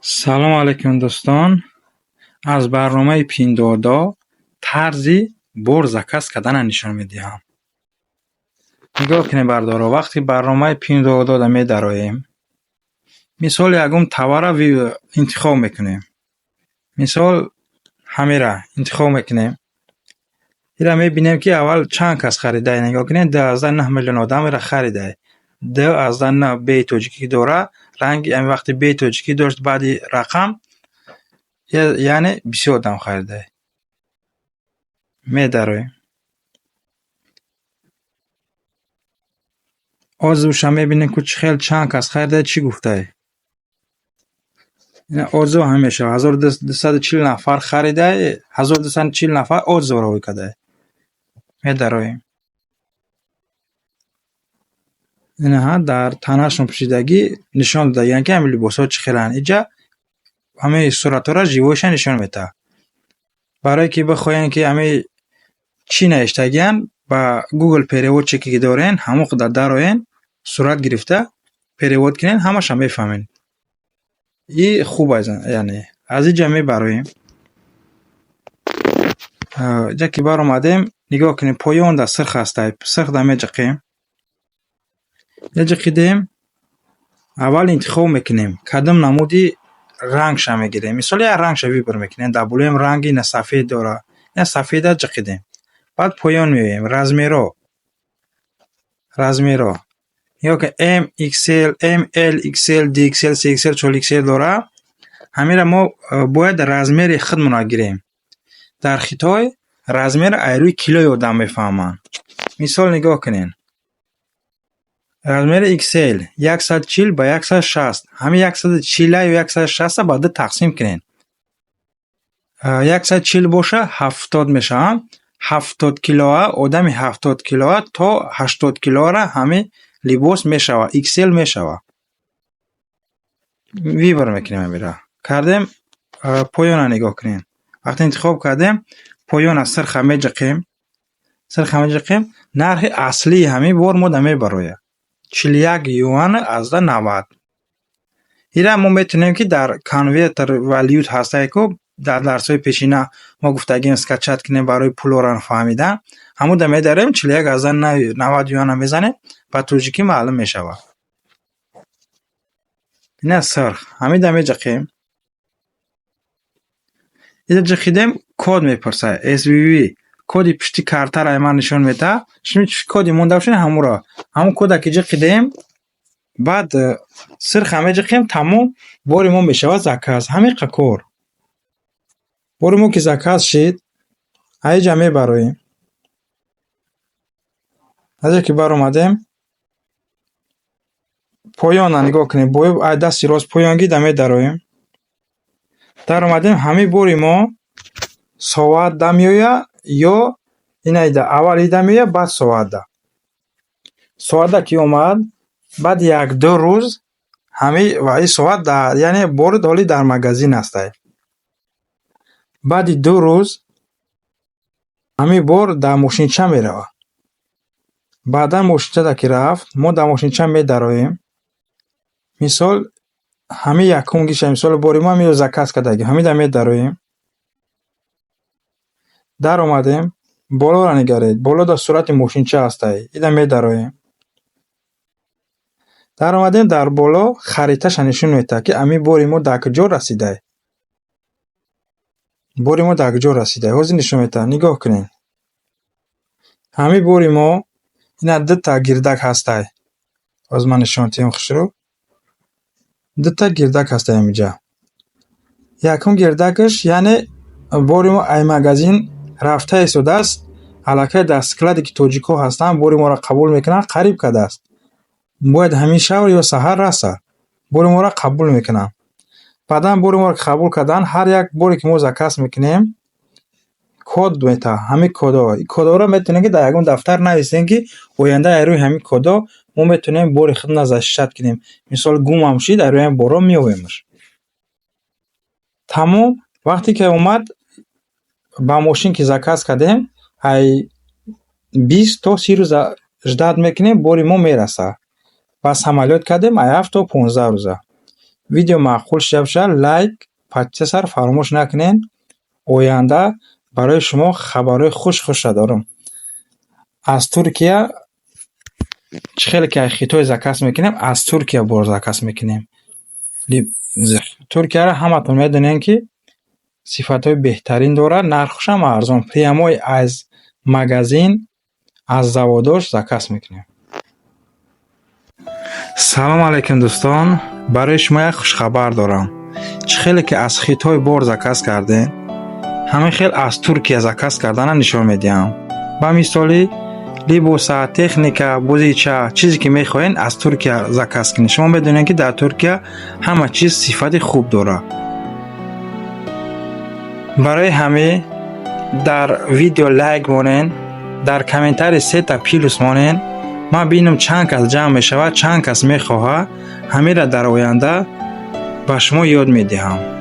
салом алайкум дӯстон. Аз барномаи пиндодо тарзи бор заказ карданро нишон медиҳам. нигоҳ кунед бардоро, вақти барномаи пиндодода медароем, мисол ягон товарро интихоб мекунем. Мисол ҳамира интихоб мекунем. ира мебинем ки аввал чанд кас харидае. нигоҳ кунед 2,9 миллион одам ира харидае. 2,9 беи тоҷикӣ дора. ранги ами вақти беи тоҷикӣ дошт баъди рақам, яъне бисёр одам харидае. медароем. отзывша мебинем ки хел чанд кас харидае, чӣ гуфтае. отзыв ҳам мешава. 1240 нафар харидае, 1240 нафар отзывро кардае. медароем. инаҳа дар танашон пӯшидагӣ нишон додагиан ки ҳамин либосҳо чӣ хеланд. инҷа ҳамаи суратҳоро живоиша нишон медиҳад. барое ки бихоҳем ки ҳамаи чӣ навиштагиан ба Google перевод чӣ ки дорен, ҳамон қадар дароен, сурат гирифта перевод кунен, ҳамаша мефаҳмем. И хуб аст, яъне аз инҷа мебароем. инҷа ки баромадем, нигоҳ кунем, поёнда сирх ҳастае. Сирхда меҷиқем. меҷиқидем, аввал интихоб мекунем, кадом намуди рангша мегирем. Мисол як рангша вибр мекунем. WM ранги на сафед дора. Я сафеда ҷиқидем. баъд поён меоем. размерро ё ки M, XL, ML, XL, DXL, CXL, 4XL дора. ҳамира мо бояд размери худмонро гирем. дар Хитой размер аз рӯи килои одам мефаҳманд. мисол нигоҳ кунед. размери XL 140 ба 160. ҳамин 140 ё 160 ба ду тақсим кунед. 140 боша 70 мешаванд. 70 килоа, одами 70 килоа то 80 килоара ҳамин либос мешава. XL мешава. вибр мекунем ҳамира. кардем, поёнро нигоҳ кунед. вақте интихоб кардем, поёна сирха меҷиқем. нархи аслии ҳамин бор мода мебарояд. 41 юан азда 90. ира мо метавонем ки дар конвертер валют ҳастае ки дар дарсҳои пешина мо гуфтагем скачат кунем барои пуллоро фаҳмидан. ҳамуда медарем 41 азда 90 юанро мезанем, ба тоҷикӣ маълум мешавад. ина сирх. ҳамида меҷиқем. ида ҷиқидем, код мепурсад. SVV коди пишти картаро ман нишон медиҳад. шумо коди монда бошед ҳамон кода ки ҷиқидем, баъд сирха меҷиқем, тамом, бори мо мешавад заказ. ҳамин кор. бори мо ки заказ шид, аиҷа мебароем. аҷа ки баромадем, поёнро нигоҳ кунем. ай дасти рост поёнгида медароем. даромадем, ҳамин бори мо соатда меояд ё инайда аввал ида меояд, баъд соатда. соатда ки омад, баъд 1-2 рӯз ҳамин ин соат яъне бори доли дар магазин ҳастае. баъди 2 рӯз ҳамин бор дар мошинча меравад. баъдан мошинчада ки рафт, мо дар мошинча медароем. мисол ҳамин якум гиша, мисол бори мо ҳамин заказ кардагӣ, ҳамида медароем. даромадем, болоро нигаред. боло дар сурати мошинча ҳастае. ида медароем. даромадем, дар боло хариташа нишон медиҳад ки ҳамин бори мо дар куҷо расидае. бори мо дар куҷо расидае. ҳозир нишон медиҳад. нигоҳ кунед. ҳамин бори мо ина дута гирдак ҳастае. ҳозир ман нишон медиҳам хушрӯ. дута гирдак ҳастае ҳаминҷа. якум гирдакаш яъне бори мо ай магазин рафта истодааст. аллакай дар складе ки тоҷикҳо ҳастанд, бори моро қабул мекунанд, қариб кардааст. бояд ҳамин шав ё саҳар расад. бори моро қабул мекунанд. баъдан бори моро қабул карданд, ҳар як боре ки мо заказ мекунем, код метавад. ҳамин кодҳоро метавонем ки дар ягон дафтар нависем ки оянда аз рӯи ҳамин кодҳо мо метавонем бори худна защитат кунем. мисол гумам шид, аз рӯи ҳамин борҳо меоемш. тамом. вақте ки омад, ба мошин ки заказ кардем, ай 20 то 30 рӯза ждат мекунем, бори мо мерасад. ба самолёт кардем, ай 7 то 15 рӯза. видео маъқул шуда лайк, подписаться фаромӯш накунед. оянда барои шумо хабарҳои хушра дорам. аз Туркия чӣ хеле ки хитои заказ мекунем, аз Туркия бор заказ мекунем. Туркияро ҳаматон медонем ки сифатҳои беҳтарин дорад, нархошам арзон. прямой аз магазин, аз заводош заказ мекунем. салом алайкум дӯстон, барои шумо як хушхабар дорам. чӣ хеле ки аз хитои бор заказ кардем, ҳамин хел аз Туркия заказ кардана нишон медиҳам. ба мисоли либоса, техника, бузича, чизе ки мехоҳен аз Туркия заказ кунед. шумо медонед ки дар Туркия ҳама чиз сифати хуб дорад. барои ҳамин дар видео лайк монен, дар комментарий сета плюс монен. ман бинам чанд кас ҷамъ мешавад, чанд кас мехоҳад. ҳаминро дар оянда ба шумо ёд медиҳам.